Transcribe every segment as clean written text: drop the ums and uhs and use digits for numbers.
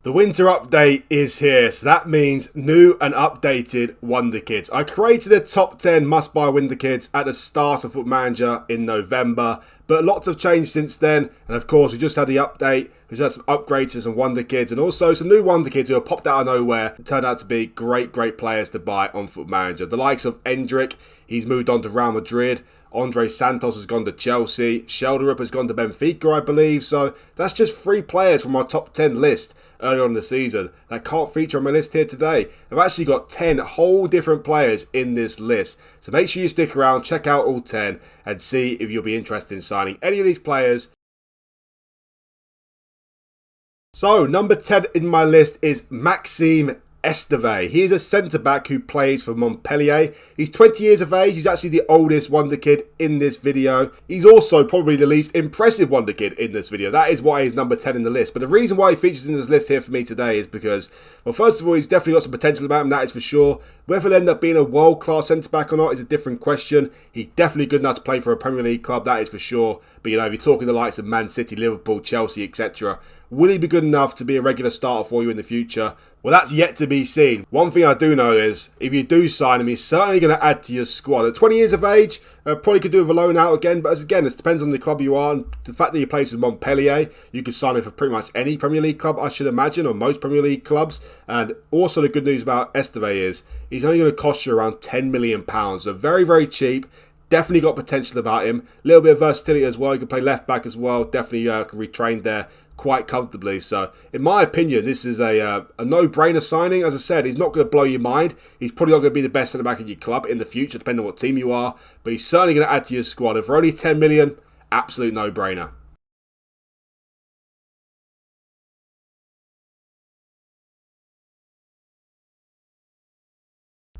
The winter update is here, so that means new and updated Wonder Kids. I created a top 10 must-buy Wonder Kids at the start of FootballManager in November, but lots have changed since then, and of course we just had the update, we just had some upgrades to some Wonder Kids, and also some new Wonder Kids who have popped out of nowhere and turned out to be great players to buy on FootballManager. The likes of Endrick, he's moved on to Real Madrid. Andre Santos has gone to Chelsea. Shelderup has gone to Benfica, I believe. So that's just 3 players from my top 10 list earlier on in the season that can't feature on my list here today. I've actually got 10 whole different players in this list. So make sure you stick around, check out all 10 and see if you'll be interested in signing any of these players. So number 10 in my list is MaxEsteve. He is a centre-back who plays for Montpellier. He's 20 years of age. He's actually the oldest Wonder Kid in this video. He's also probably the least impressive Wonder Kid in this video. That is why he's number 10 in the list. But the reason why he features in this list here for me today is because, well, first of all, he's definitely got some potential about him, that is for sure. Whether he'll end up being a world-class centre-back or not is a different question. He's definitely good enough to play for a Premier League club, that is for sure. But, you know, if you're talking the likes of Man City, Liverpool, Chelsea, etc., will he be good enough to be a regular starter for you in the future? Well, that's yet to be seen. One thing I do know is, if you do sign him, he's certainly going to add to your squad. At 20 years of age, probably could do with a loan out again, but again, it depends on the club you are. And the fact that he plays with Montpellier, you could sign him for pretty much any Premier League club, I should imagine, or most Premier League clubs. And also the good news about Esteve is, he's only going to cost you around £10 million. So very cheap. Definitely got potential about him. A little bit of versatility as well. He can play left back as well. Definitely can retrain there quite comfortably. So, in my opinion, this is a no-brainer signing. As I said, he's not going to blow your mind. He's probably not going to be the best centre back in your club in the future, depending on what team you are. But he's certainly going to add to your squad. And for only 10 million, absolute no-brainer.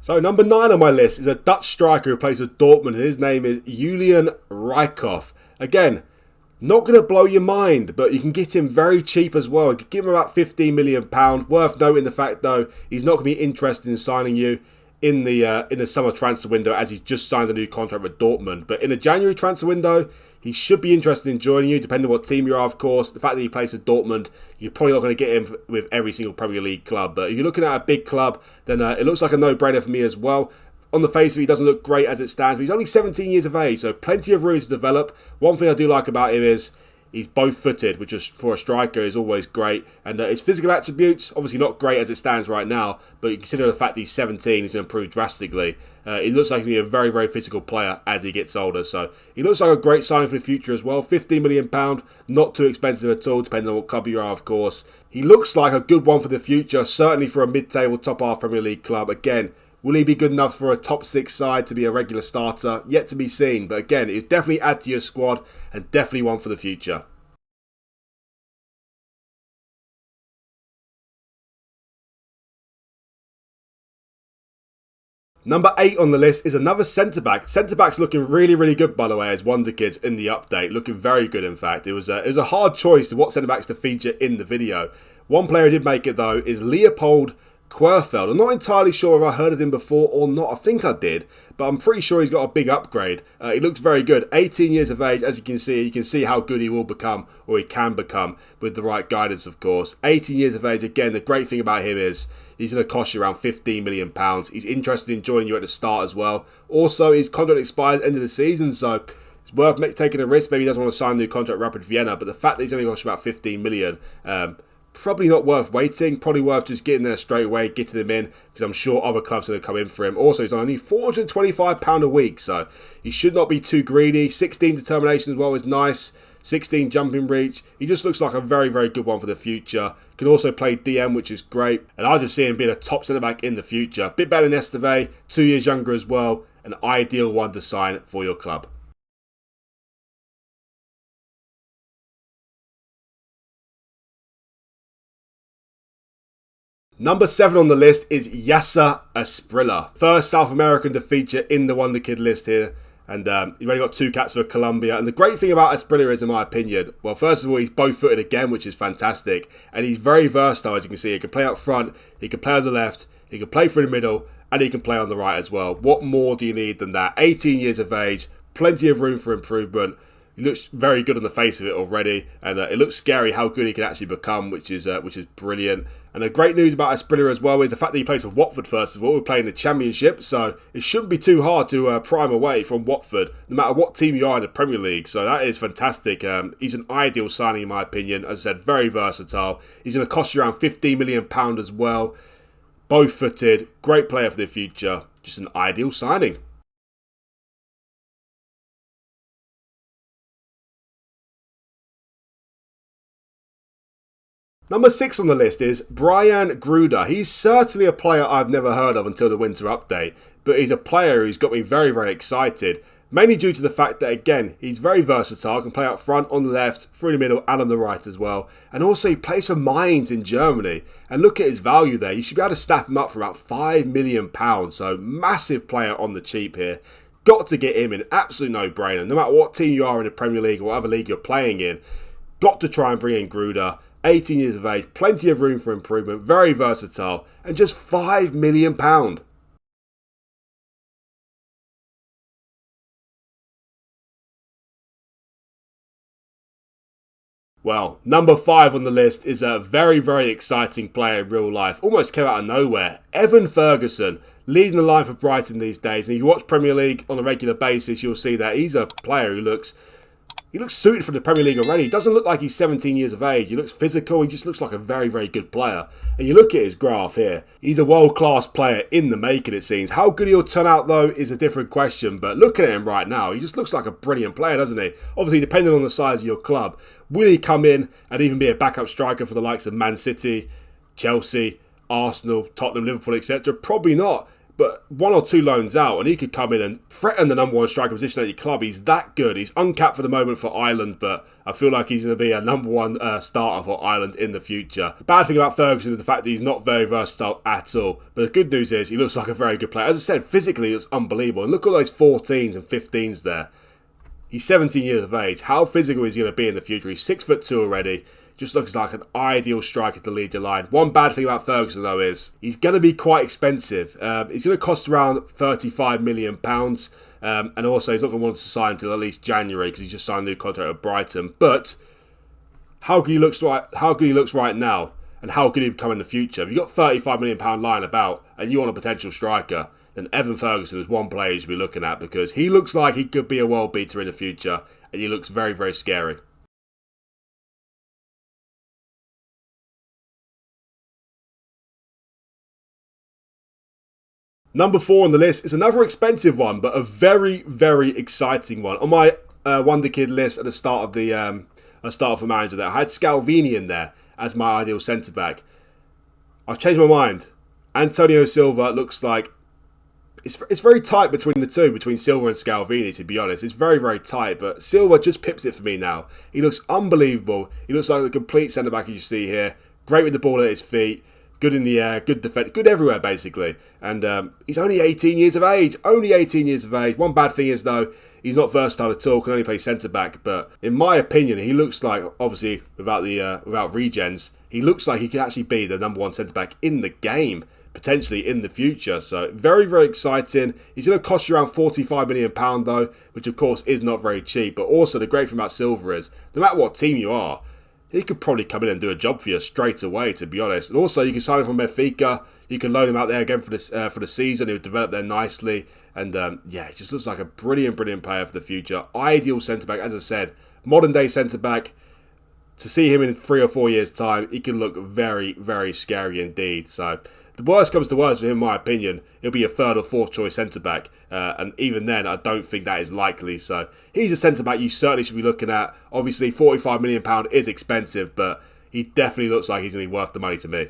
So number 9 on my list is a Dutch striker who plays for Dortmund. His name is Julian Rykov. Again, not going to blow your mind, but you can get him very cheap as well. You can give him about £15 million. Worth noting the fact, though, he's not going to be interested in signing you in the summer transfer window, as he's just signed a new contract with Dortmund. But in the January transfer window, he should be interested in joining you, depending on what team you are, of course. The fact that he plays for Dortmund, you're probably not going to get him with every single Premier League club. But if you're looking at a big club, then it looks like a no-brainer for me as well. On the face of it, he doesn't look great as it stands, but he's only 17 years of age, so plenty of room to develop. One thing I do like about him is he's both-footed, which is, for a striker, is always great. And his physical attributes, obviously not great as it stands right now, but you consider the fact that he's 17, he's improved drastically. He looks like he'll be a very physical player as he gets older. So he looks like a great signing for the future as well. £15 million, not too expensive at all, depending on what club you are, of course. He looks like a good one for the future, certainly for a mid-table, top-half Premier League club. Again, will he be good enough for a top 6 side to be a regular starter? Yet to be seen. But again, he'll definitely add to your squad and definitely one for the future. Number 8 on the list is another centre-back. Centre-back's looking really good, by the way, as Wonder Kids in the update. Looking very good, in fact. It was a hard choice to what centre-backs to feature in the video. One player who did make it, though, is Leopold Querfeld. I'm not entirely sure if I heard of him before or not. I think I did, but I'm pretty sure he's got a big upgrade. He looks very good. 18 years of age, as you can see how good he will become, or he can become, with the right guidance, of course. 18 years of age, again, the great thing about him is he's going to cost you around £15 million. He's interested in joining you at the start as well. Also, his contract expires at the end of the season, so it's worth taking a risk. Maybe he doesn't want to sign a new contract with Rapid Vienna, but the fact that he's only cost you about £15 million, probably not worth waiting. Probably worth just getting there straight away, getting him in, because I'm sure other clubs are going to come in for him. Also, he's on only £425 a week, so he should not be too greedy. 16 determination as well is nice. 16 jumping reach. He just looks like a very good one for the future. Can also play DM, which is great. And I just see him being a top centre-back in the future. Bit better than Esteve, 2 years younger as well. An ideal one to sign for your club. Number 7 on the list is Sova Asprilla. First South American to feature in the Wonder Kid list here. And you've only got 2 caps for Colombia. And the great thing about Asprilla is, in my opinion, well, first of all, he's both-footed again, which is fantastic. And he's very versatile, as you can see. He can play up front, he can play on the left, he can play through the middle, and he can play on the right as well. What more do you need than that? 18 years of age, plenty of room for improvement. He looks very good on the face of it already, and it looks scary how good he can actually become, which is brilliant. And the great news about Asprilla as well is the fact that he plays for Watford first of all. We're playing the Championship, so it shouldn't be too hard to prime away from Watford, no matter what team you are in the Premier League. So that is fantastic. He's an ideal signing in my opinion. As I said, very versatile. He's going to cost you around £15 million as well. Both footed, great player for the future. Just an ideal signing. Number 6 on the list is Brian Gruder. He's certainly a player I've never heard of until the winter update, but he's a player who's got me very, very excited. Mainly due to the fact that, again, he's very versatile, can play up front, on the left, through the middle and on the right as well. And also he plays for Mainz in Germany. And look at his value there. You should be able to snap him up for about £5 million. So massive player on the cheap here. Got to get him in. Absolute no-brainer. No matter what team you are in the Premier League or whatever league you're playing in, got to try and bring in Gruder. 18 years of age, plenty of room for improvement, very versatile, and just £5 million. Well, number 5 on the list is a very, very exciting player in real life. Almost came out of nowhere. Evan Ferguson, leading the line for Brighton these days. And if you watch Premier League on a regular basis, you'll see that he's a player who looks suited for the Premier League already. He doesn't look like he's 17 years of age. He looks physical. He just looks like a very, very good player. And you look at his graph here. He's a world-class player in the making, it seems. How good he'll turn out, though, is a different question. But looking at him right now, he just looks like a brilliant player, doesn't he? Obviously, depending on the size of your club. Will he come in and even be a backup striker for the likes of Man City, Chelsea, Arsenal, Tottenham, Liverpool, etc.? Probably not. But 1 or 2 loans out, and he could come in and threaten the number 1 striker position at your club. He's that good. He's uncapped for the moment for Ireland, but I feel like he's going to be a number 1 starter for Ireland in the future. The bad thing about Ferguson is the fact that he's not very versatile at all. But the good news is he looks like a very good player. As I said, physically it's unbelievable. And look at those 14s and 15s there. He's 17 years of age. How physical is he going to be in the future? He's 6'2" already. Just looks like an ideal striker to lead your line. One bad thing about Ferguson, though, is he's going to be quite expensive. He's going to cost around £35 million. And also, he's not going to want to sign until at least January because he's just signed a new contract with Brighton. But how good he looks right now and how good he become in the future. If you've got £35 million lying about and you want a potential striker, then Evan Ferguson is one player you should be looking at because he looks like he could be a world beater in the future and he looks very, very scary. Number 4 on the list is another expensive one, but a very, very exciting one. On my Wonder Kid list at the start of the FootballManager there, I had Scalvini in there as my ideal centre-back. I've changed my mind. Antonio Silva looks like it's very tight between the two, between Silva and Scalvini, to be honest. It's very, very tight, but Silva just pips it for me now. He looks unbelievable. He looks like the complete centre-back as you see here. Great with the ball at his feet. Good in the air, good defense, good everywhere basically. And he's only 18 years of age. Only 18 years of age. One bad thing is though, he's not versatile at all. Can only play centre back. But in my opinion, he looks like, obviously without regens, he looks like he could actually be the number 1 centre back in the game, potentially in the future. So very, very exciting. He's going to cost you around £45 million though, which of course is not very cheap. But also the great thing about Silva is, no matter what team you are, he could probably come in and do a job for you straight away, to be honest. And also, you can sign him from Benfica. You can loan him out there again for the season. He'll develop there nicely. And yeah, he just looks like a brilliant, brilliant player for the future. Ideal centre-back, as I said. Modern-day centre-back. To see him in 3 or 4 years' time, he can look very, very scary indeed. So, the worst comes to worst for him, in my opinion, he'll be a 3rd or 4th choice centre-back. And even then, I don't think that is likely. So, he's a centre-back you certainly should be looking at. Obviously, £45 million is expensive, but he definitely looks like he's going to be worth the money to me.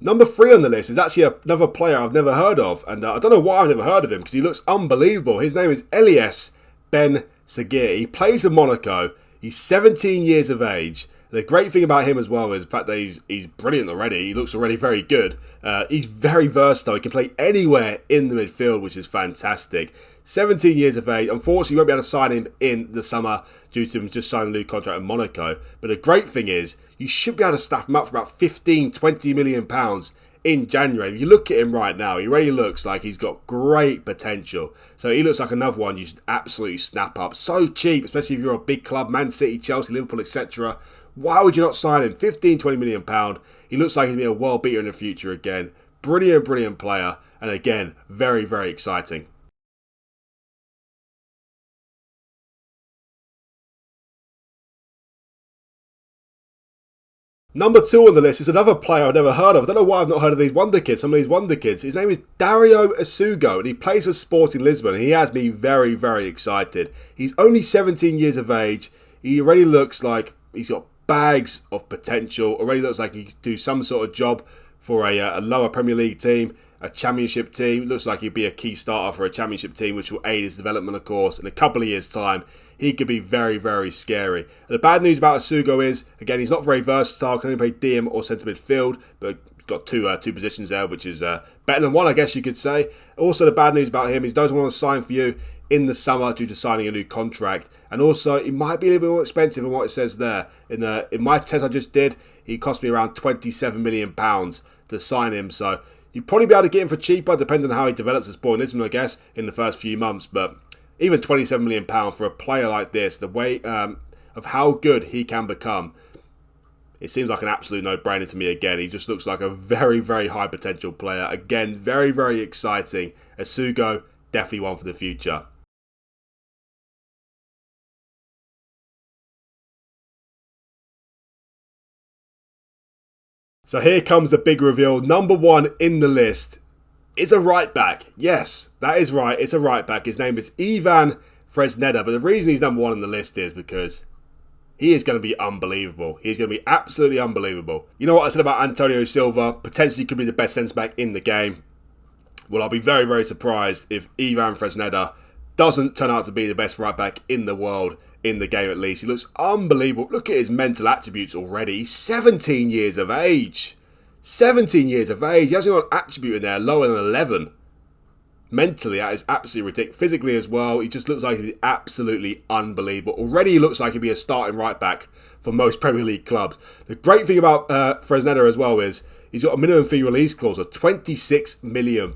Number 3 on the list is actually another player I've never heard of. And I don't know why I've never heard of him, because he looks unbelievable. His name is Elias Ben Seguir. He plays in Monaco. He's 17 years of age. The great thing about him as well is the fact that he's brilliant already. He looks already very good. He's very versatile. He can play anywhere in the midfield, which is fantastic. 17 years of age. Unfortunately, you won't be able to sign him in the summer due to him just signing a new contract in Monaco. But the great thing is, you should be able to staff him up for about £15, £20 million in January. If you look at him right now, he really looks like he's got great potential. So he looks like another one you should absolutely snap up. So cheap, especially if you're a big club, Man City, Chelsea, Liverpool, etc. Why would you not sign him? 15, 20 million pound. He looks like he'll be a world beater in the future again. Brilliant, brilliant player. And again, very, very exciting. Number 2 on the list is another player I've never heard of. I don't know why I've not heard of these wonder kids, some of these wonder kids. His name is Dario Asugo, and he plays for Sporting Lisbon, and he has me very, very excited. He's only 17 years of age. He already looks like he's got bags of potential. Already looks like he could do some sort of job for a lower Premier League team, a Championship team. Looks like he'd be a key starter for a Championship team, which will aid his development, of course. In a couple of years' time, he could be very, very scary. And the bad news about Asugo is, again, he's not very versatile. Can only play DM or centre midfield, but he's got two positions there, which is better than one, I guess you could say. Also, the bad news about him is he doesn't want to sign for you in the summer due to signing a new contract. And also, it might be a little bit more expensive than what it says there. In my test I just did, he cost me around £27 million to sign him. So you'd probably be able to get him for cheaper, depending on how he develops as Sporting Lisbon, I guess, in the first few months. But even £27 million for a player like this, the way of how good he can become, it seems like an absolute no-brainer to me again. He just looks like a very, very high potential player. Again, very, very exciting. Asugo, definitely one for the future. So here comes the big reveal. Number 1 in the list is a right back. Yes, that is right. It's a right back. His name is Ivan Fresneda. But the reason he's number 1 on the list is because he is going to be unbelievable. He's going to be absolutely unbelievable. You know what I said about Antonio Silva? Potentially could be the best centre-back in the game. Well, I'll be very, very surprised if Ivan Fresneda doesn't turn out to be the best right back in the world, in the game at least. He looks unbelievable. Look at his mental attributes already. He's 17 years of age. 17 years of age. He hasn't got an attribute in there lower than 11. Mentally, that is absolutely ridiculous. Physically as well, he just looks like he'd be absolutely unbelievable. Already he looks like he'd be a starting right back for most Premier League clubs. The great thing about Fresneda as well is he's got a minimum fee release clause of £26 million.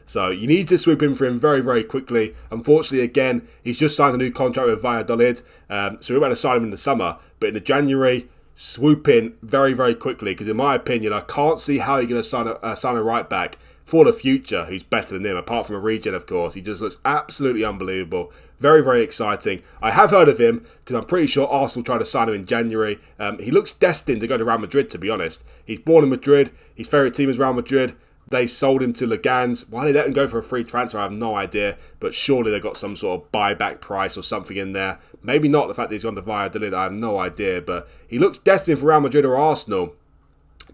So you need to swoop in for him very, very quickly. Unfortunately, again, he's just signed a new contract with Valladolid. So we're about to sign him in the summer. But in the January, swoop in very, very quickly. Because in my opinion, I can't see how you're going to sign a right back for the future who's better than him, apart from a regen, of course. He just looks absolutely unbelievable. Very, very exciting. I have heard of him because I'm pretty sure Arsenal tried to sign him in January. He looks destined to go to Real Madrid, to be honest. He's born in Madrid. His favourite team is Real Madrid. They sold him to Legans. Why they let him go for a free transfer, I have no idea. But surely they got some sort of buyback price or something in there. Maybe not the fact that he's gone to Valladolid, I have no idea. But he looks destined for Real Madrid or Arsenal.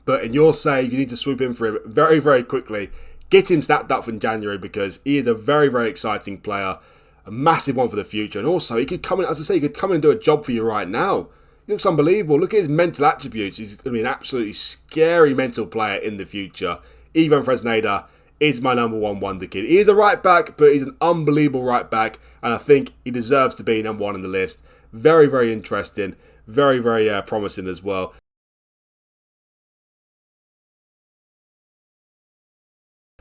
But in your save, you need to swoop in for him very, very quickly. Get him snapped up from January because he is a very, very exciting player. A massive one for the future. And also, he could come in, as I say, he could come in and do a job for you right now. He looks unbelievable. Look at his mental attributes. He's going to be an absolutely scary mental player in the future. Ivan Fresneda is my number 1 wonder kid. He is a right back, but he's an unbelievable right back. And I think he deserves to be number 1 on the list. Very, very interesting. Very, very promising as well.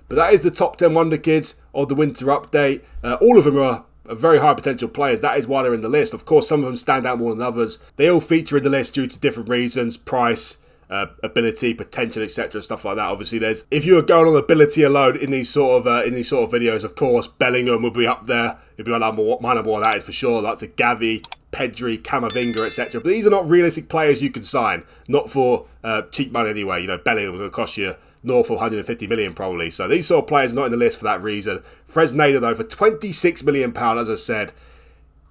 But that is the top 10 wonder kids of the winter update. All of them are very high potential players. That is why they're in the list. Of course, some of them stand out more than others. They all feature in the list due to different reasons: price, ability, potential, etc. Stuff like that. Obviously, if you were going on ability alone in these sort of videos, of course, Bellingham will be up there. He'll be my number 1. That is for sure. That's a Gavi, Pedri, Camavinga, etc. But these are not realistic players you can sign. Not for cheap money anyway. You know, Bellingham will cost you north of 150 million probably. So these sort of players are not in the list for that reason. Fresneda, though, for £26 million, as I said,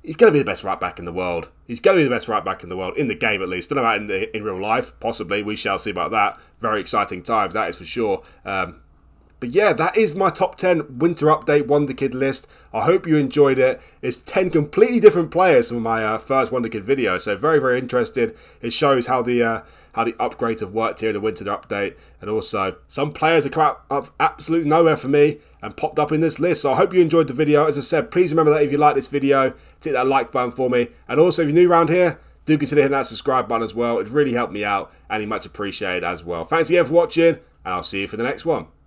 he's going to be the best right back in the world. He's going to be the best right back in the world, in the game at least. Don't know about in real life, possibly. We shall see about that. Very exciting times, that is for sure. But yeah, that is my top 10 winter update Wonder Kid list. I hope you enjoyed it. It's 10 completely different players from my first Wonder Kid video. So very, very interested. It shows how the upgrades have worked here in the winter update. And also, some players have come out of absolutely nowhere for me and popped up in this list. So I hope you enjoyed the video. As I said, please remember that if you like this video, hit that like button for me. And also, if you're new around here, do consider hitting that subscribe button as well. It'd really help me out and you much appreciated as well. Thanks again for watching. and I'll see you for the next one.